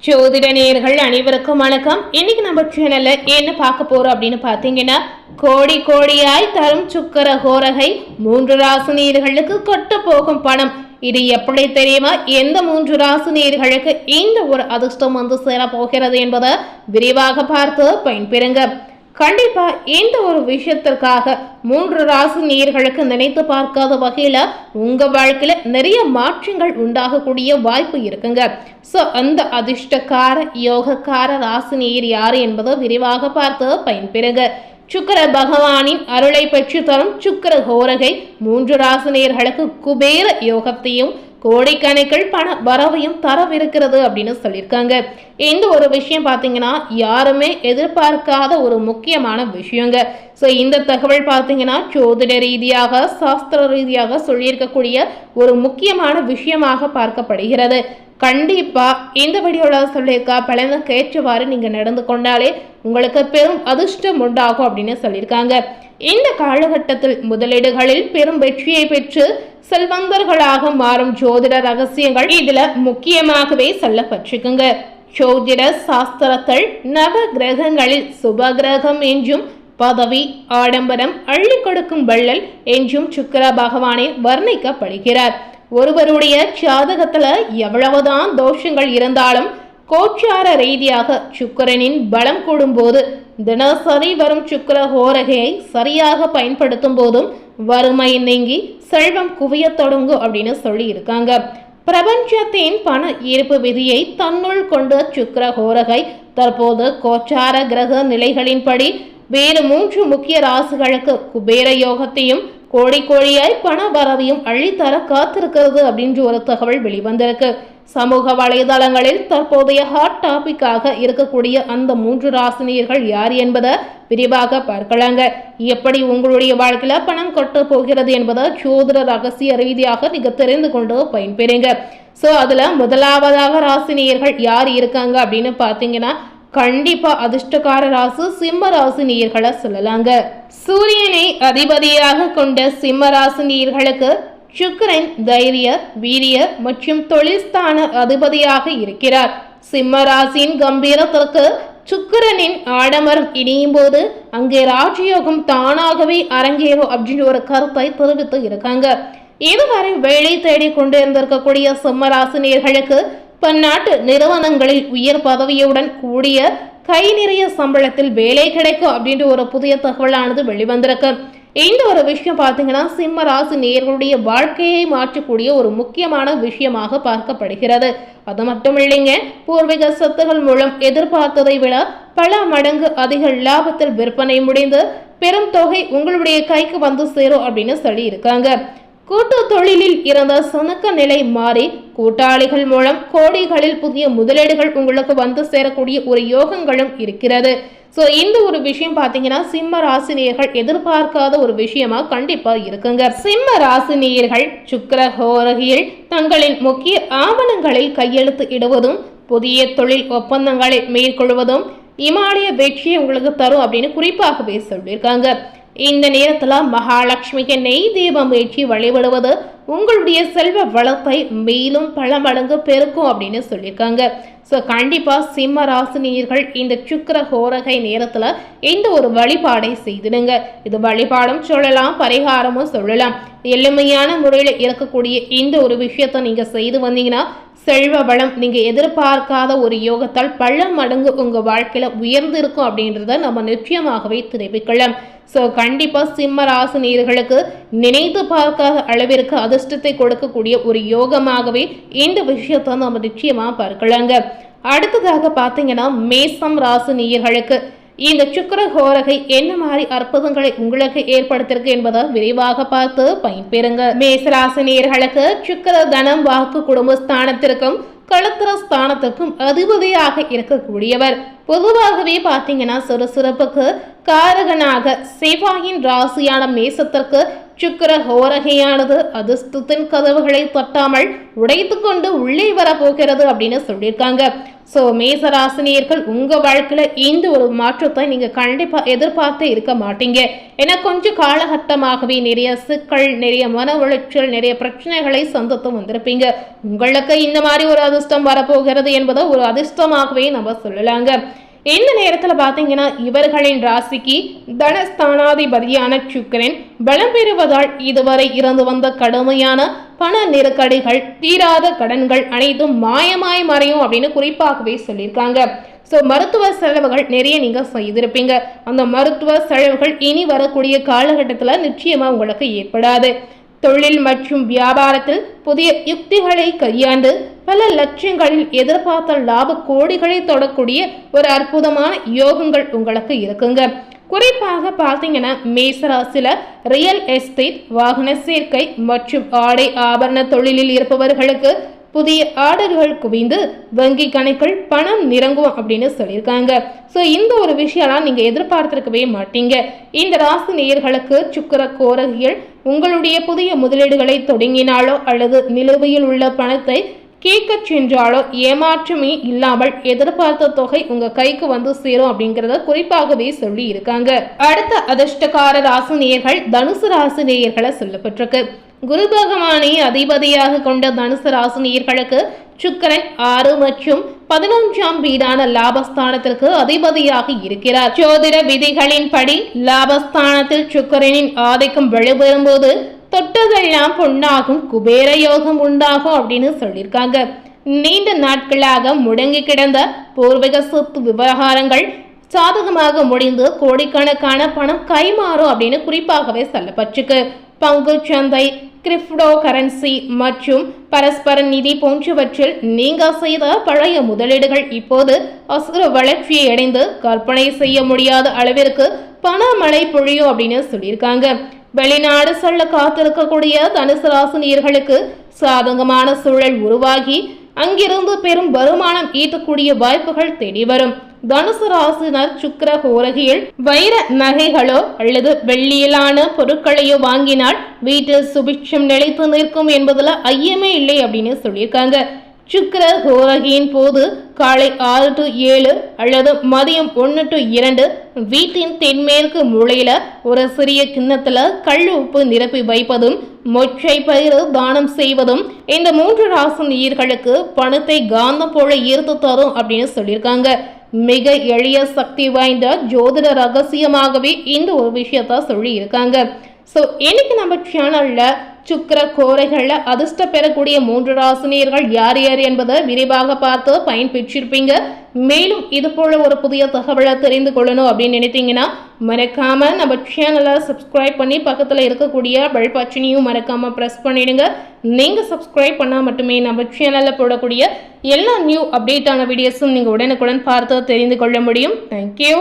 ஜோதிட நேயர்கள் அனைவருக்கும் வணக்கம். இன்னைக்கு நம்ம சேனல்ல என்ன பார்க்க போறோம் அப்படின்னு பாத்தீங்கன்னா, கோடி கோடியாய் தரும் சுக்கிர ஹோரகை 3 ராசி நேயர்களுக்கு கொட்ட போகும் பணம். இது எப்படி தெரியுமா? எந்த 3 ராசி நேயர்களுக்கு இந்த ஒரு அதிர்ஷ்டம் வந்து சேர போகிறது என்பதை விரிவாக பார்த்து பயன்பெறுங்க. கண்டிப்பா இந்த ஒரு விஷயத்திற்காக 3 ராசி நேயர்களுக்கு நினைத்து பார்க்காத வகையில உங்க வாழ்க்கையில நிறைய மாற்றங்கள் உண்டாகக்கூடிய வாய்ப்பு இருக்குங்க. சோ அந்த அதிர்ஷ்டக்கார யோகக்கார ராசி நேயர் யாரு என்பதை விரிவாக பார்த்து பயன்பெறுங்க. சுக்கிர பகவானின் அருளை பெற்று தரும் சுக்கிர ஹோரகை 3 ராசி நேயர்களுக்கு குபேர யோகத்தையும் கோடிக்கணக்கில் பண வரவையும் தரவிருக்கிறது அப்படின்னு சொல்லியிருக்காங்க. இந்த ஒரு விஷயம் பார்த்தீங்கன்னா யாருமே எதிர்பார்க்காத ஒரு முக்கியமான விஷயங்க. ஸோ இந்த தகவல் பார்த்தீங்கன்னா ஜோதிட ரீதியாக சாஸ்திர ரீதியாக சொல்லியிருக்கக்கூடிய ஒரு முக்கியமான விஷயமாக பார்க்கப்படுகிறது. கண்டிப்பா இந்த வீடியோவில் சொல்லியிருக்கா பலனுக்கு ஏற்றவாறு நீங்க நடந்து கொண்டாலே உங்களுக்கு பெரும் அதிர்ஷ்டம் உண்டாகும் அப்படின்னு சொல்லியிருக்காங்க. இந்த காலகட்டத்தில் முதலீடுகளில் பெரும் வெற்றியை பெற்று செல்வந்தர்களாக மாறும் ஜோதிட ரகசியங்கள் இதுல முக்கியமாகவே சொல்லப்பட்டிருக்குங்க. ஜோதிட சாஸ்திரத்தில் நவ கிரகங்களில் சுப கிரகம் என்றும் பதவி ஆடம்பரம் அள்ளி கொடுக்கும் வள்ளல் என்றும் சுக்கிர பகவானை வர்ணிக்கப்படுகிறார். ஒருவருடைய ஜாதகத்துல எவ்வளவுதான் தோஷங்கள் இருந்தாலும் கோச்சார ரீதியாக சுக்கிரனின் பலம் கூடும்போது தினசரி வரும் சுக்கிர ஹோரகையை சரியாக பயன்படுத்தும் போதும் வறுமை நீங்கி செல்வம் குவிய தொடங்கும் அப்படின்னு சொல்லி இருக்காங்க. பிரபஞ்சத்தின் பண ஈர்ப்பு விதியை தன்னுள் கொண்ட சுக்கிர ஹோரகை தற்போது கோச்சார கிரக நிலைகளின்படி வேறு 3 முக்கிய ராசிகளுக்கு குபேர யோகத்தையும் கோடி கோடியாய் பண வரவையும் அள்ளித்தர காத்திருக்கிறது அப்படின்ற ஒரு தகவல் வெளிவந்திருக்கு. சமூக வலைதளங்களில் தற்போதைய ஹாட் டாபிக்காக இருக்கக்கூடிய அந்த 3 ராசினியர்கள் யார் என்பதை விரிவாக பார்க்கலாங்க. எப்படி உங்களுடைய வாழ்க்கையில பணம் கொட்ட போகிறது என்பதை ஜோதிட ரகசிய ரீதியாக நீங்க தெரிந்து கொண்டு பயன்பெறுங்க. ஸோ அதுல முதலாவதாக ராசினியர்கள் யார் இருக்காங்க அப்படின்னு பார்த்தீங்கன்னா கண்டிப்பா அதிர்ஷ்டக்கார ராசி சிம்ம ராசி நேயர்களை சொல்லலாங்க. சூரியனை அதிபதியாக கொண்ட சிம்ம ராசி நேயர்களுக்கு சுக்கிரன் தைரிய வீரிய மற்றும் தொழில்ஸ்தான அதிபதியாக இருக்கிறார். சிம்ம ராசியின் கம்பீரத்திற்கு சுக்கிரனின் ஆடம்பரம் இணையும் போது அங்கே ராஜயோகம் தானாகவே அரங்கேறும் அப்படின்ற ஒரு கருத்தை தெரிவித்து இருக்காங்க. இதுவரை வேலை தேடி கொண்டு இருந்திருக்கக்கூடிய சிம்ம ராசி நேயர்களுக்கு பன்னாட்டு நிறுவனங்களில் உயர் பதவியுடன் கூடிய கை நிறைய சம்பளத்தில் வேலை கிடைக்கும் அப்படின்ற ஒரு புதிய தகவலானது வெளிவந்திருக்கு. இந்த ஒரு விஷயம் பார்த்தீங்கன்னா சிம்ம ராசி நேயர்களுடைய வாழ்க்கையை மாற்றக்கூடிய ஒரு முக்கியமான விஷயமாக பார்க்கப்படுகிறது. அது மட்டும் இல்லைங்க, பூர்வீக சொத்துகள் மூலம் எதிர்பார்த்ததை விட பல மடங்கு அதிக லாபத்தில் விற்பனை முடிந்து பெரும் தொகை உங்களுடைய கைக்கு வந்து சேரும் அப்படின்னு சொல்லி இருக்காங்க. கூட்டு தொழிலில் இருந்த சுணக்க நிலை மாறி கூட்டாளிகள் மூலம் கோடிகளில் புதிய முதலீடுகள் உங்களுக்கு வந்து சேரக்கூடிய ஒரு யோகங்களும் இருக்கிறது. ஸோ இந்த ஒரு விஷயம் பார்த்தீங்கன்னா சிம்ம ராசினியர்கள் எதிர்பார்க்காத ஒரு விஷயமா கண்டிப்பா இருக்குங்க. சிம்ம ராசினியர்கள் சுக்கிர ஹோரகையில் தங்களின் முக்கிய ஆவணங்களில் கையெழுத்து இடுவதும் புதிய தொழில் ஒப்பந்தங்களை மேற்கொள்வதும் இமாலய வெற்றியை உங்களுக்கு தரும் அப்படின்னு குறிப்பாகவே சொல்லியிருக்காங்க. இந்த நேரத்துல மகாலட்சுமிக்கு நெய் தீபம் ஏற்றி வழிபடுவது உங்களுடைய செல்வ வளத்தை மேலும் பல மடங்கு பெருக்கும் அப்படின்னு சொல்லியிருக்காங்க. ஸோ கண்டிப்பா சிம்ம ராசினியர்கள் இந்த சுக்கிர ஹோரகை நேரத்துல இந்த ஒரு வழிபாடை செய்திடுங்க. இது வழிபாடும் சொல்லலாம், பரிகாரமும் சொல்லலாம். எளிமையான முறையில் இருக்கக்கூடிய இந்த ஒரு விஷயத்த நீங்க செய்து வந்தீங்கன்னா செல்வ வளம் நீங்க எதிர்பார்க்காத ஒரு யோகத்தால் பல மடங்கு உங்க வாழ்க்கையில உயர்ந்து இருக்கும் அப்படின்றத நம்ம நிச்சயமாகவே தெரிவிக்கலாம். ஸோ கண்டிப்பா சிம்ம ராசி நேயர்களுக்கு நினைத்து பார்க்காத அளவிற்கு அதிர்ஷ்டத்தை கொடுக்கக்கூடிய ஒரு யோகமாகவே இந்த விஷயத்தை நம்ம நிச்சயமா பார்க்கலாங்க. அடுத்ததாக பார்த்தீங்கன்னா மேசம் ராசி நேயர்களுக்கு இந்த சுக்கிர ஹோரகை என்ன மாதிரி அற்புதங்களை உங்களுக்கு ஏற்படுத்திருக்கு என்பதை விரிவாக பார்த்து பயன்பெறுங்க. மேசராசி நேயர்களுக்கு சுக்கிர தனம் வாக்கு குடும்ப ஸ்தானத்திற்கும் களத்திர ஸ்தானத்திற்கும் அதிபதியாக இருக்கக்கூடியவர். பொதுவாகவே பார்த்தீங்கன்னா சுறுசுறுப்புக்கு காரகனாக செவ்வாயின் ராசியான மேசத்திற்கு சுக்கிர ஹோரகையானது அதிர்ஷ்டத்தின் கதவுகளை தட்டாமல் உடைத்து கொண்டு உள்ளே வரப்போகிறது அப்படின்னு சொல்லியிருக்காங்க. ஸோ மேசராசினியர்கள் உங்க வாழ்க்கையில இந்த ஒரு மாற்றத்தை நீங்க கண்டிப்பா எதிர்பார்த்து இருக்க மாட்டீங்க. ஏன்னா கொஞ்சம் காலகட்டமாகவே நிறைய சிக்கல், நிறைய மன உளைச்சல், நிறைய பிரச்சனைகளை சந்தித்து வந்திருப்பீங்க. உங்களுக்கு இந்த மாதிரி ஒரு அதிர்ஷ்டம் வரப்போகிறது என்பதை ஒரு அதிர்ஷ்டமாகவே நம்ம சொல்லலாங்க. இந்த நேரத்தில் பார்த்தீங்கன்னா இவர்களின் ராசிக்கு தனஸ்தானாதிபதியான சுக்கிரன் பலம் பெறுவதால் இதுவரை இருந்து வந்த கடுமையான பண நெருக்கடிகள், தீராத கடன்கள் அனைத்தும் மாயமாய் மறையும் அப்படின்னு குறிப்பாகவே சொல்லியிருக்காங்க. ஸோ மருத்துவ செலவுகள் நிறைய நீங்கள் செய்திருப்பீங்க. அந்த மருத்துவ செலவுகள் இனி வரக்கூடிய காலகட்டத்தில் நிச்சயமாக உங்களுக்கு ஏற்படாது. தொழில் மற்றும் வியாபாரத்தில் புதிய யுக்திகளை கையாண்டு பல லட்சங்களில் எதிர்பார்த்த லாப கோடிகளை தொடக்கூடிய ஒரு அற்புதமான யோகங்கள் உங்களுக்கு இருக்குங்க. குறிப்பாக பார்த்தீங்கன்னா மேசராசில ரியல் எஸ்டேட், வாகன சேர்க்கை மற்றும் ஆடை ஆபரண தொழிலில் இருப்பவர்களுக்கு புதிய ஆர்டர்கள் குவிந்து வங்கி கணக்கில் பணம் நிரங்கும் அப்படின்னு சொல்லியிருக்காங்க. ஸோ இந்த ஒரு விஷயம்லாம் நீங்கள் எதிர்பார்த்திருக்கவே மாட்டீங்க. இந்த ராசி நேயர்களுக்கு சுக்கிர கோரகிகள் உங்களுடைய புதிய முதலீடுகளை தொடங்கினாலோ அல்லது நிலுவையில் உள்ள பணத்தை கேட்க சென்றாலோ ஏமாற்றமே இல்லாமல் எதிர்பார்த்த தொகை உங்க கைக்கு வந்து சேரும் அப்படிங்கிறத குறிப்பாகவே சொல்லி இருக்காங்க. அடுத்த அதிர்ஷ்டக்கார ராசி நேயர்கள் தனுசு ராசி நேயர்களை சொல்லப்பட்டிருக்கு. குரு பகவானை அதிபதியாக கொண்ட தனுசு ராசி நேயர்களுக்கு சுக்கிரன் 6 மற்றும் 11ஆம் வீடான லாபஸ்தானத்திற்கு அதிபதியாக இருக்கிறார். ஜோதிட விதிகளின் படி லாபஸ்தானத்தில் சுக்கிரனின் ஆதிக்கம் வலுப்பெறும் போது தொட்டதெல்லாம் பொன்னாகும், குபேர யோகம் உண்டாகும் அப்படின்னு சொல்லியிருக்காங்க. நீண்ட நாட்களாக முடங்கி கிடந்த பூர்வீக சொத்து விவகாரங்கள் சாதகமாக முடிந்து கோடிக்கணக்கான பணம் கைமாறும் அப்படின்னு குறிப்பாகவே சொல்லப்பட்டிருக்கு. பங்கு சந்தை, கிரிப்டோ கரன்சி மற்றும் பரஸ்பர நிதி போன்றவற்றில் நீங்கள் செய்த பழைய முதலீடுகள் இப்போது அசுர வளர்ச்சியை அடைந்து கற்பனை செய்ய முடியாத அளவிற்கு பணமழை பொழியும் அப்படின்னு சொல்லியிருக்காங்க. வெளிநாடு செல்ல காத்திருக்கக்கூடிய தனுசு ராசி நேயர்களுக்கு சாதகமான சூழல் உருவாகி அங்கிருந்து பெரும் வருமானம் ஈட்டக்கூடிய வாய்ப்புகள் தேடி வரும். தனுசு ராசினர் சுக்கிர ஹோரகியில் வைர நகைகளோ அல்லது வெள்ளியிலான பொருட்களையோ வாங்கினால் வீட்டில் சுபிட்சம் நிலைத்து நிற்கும் என்பதுல ஐயமே இல்லை அப்படின்னு சொல்லியிருக்காங்க. சுக்கிர ஹோரகியின் போது காலை 6 to 7 அல்லது மதியம் 1 to 2 வீட்டின் தென்மேற்கு மூலையில ஒரு சிறிய கிண்ணத்துல கல் உப்பு நிரப்பி வைப்பதும் மொச்சை பயிறு தானம் செய்வதும் இந்த 3 ராசி நேயர்களுக்கு பணத்தை காந்தம் போல ஈர்த்து தரும் அப்படின்னு சொல்லியிருக்காங்க. மிக எளிய சக்தி வாய்ந்த ஜோதிட ரகசியமாகவே இந்த ஒரு விஷயத்த சொல்லி இருக்காங்க. ஸோ இன்னைக்கு நம்ம சேனல்ல சுக்கிர கோரைகள்ல அதிர்ஷ்ட பெறக்கூடிய 3 ராசினியர்கள் யார் யார் என்பதை விரிவாக பார்த்து பயன்பெற்றிருப்பீங்க. மேலும் இது போல ஒரு புதிய தகவலை தெரிந்து கொள்ளணும் அப்படின்னு நினைத்தீங்கன்னா மறக்காம நம்ம சேனலை சப்ஸ்கிரைப் பண்ணி பக்கத்தில் இருக்கக்கூடிய பெல் பட்டனையும் மறக்காம ப்ரெஸ் பண்ணிடுங்க. நீங்க சப்ஸ்கிரைப் பண்ணால் மட்டுமே நம்ம சேனலில் போடக்கூடிய எல்லா நியூ அப்டேட்டான வீடியோஸும் நீங்கள் உடனுக்குடன் பார்த்து தெரிந்து கொள்ள முடியும். தேங்க்யூ.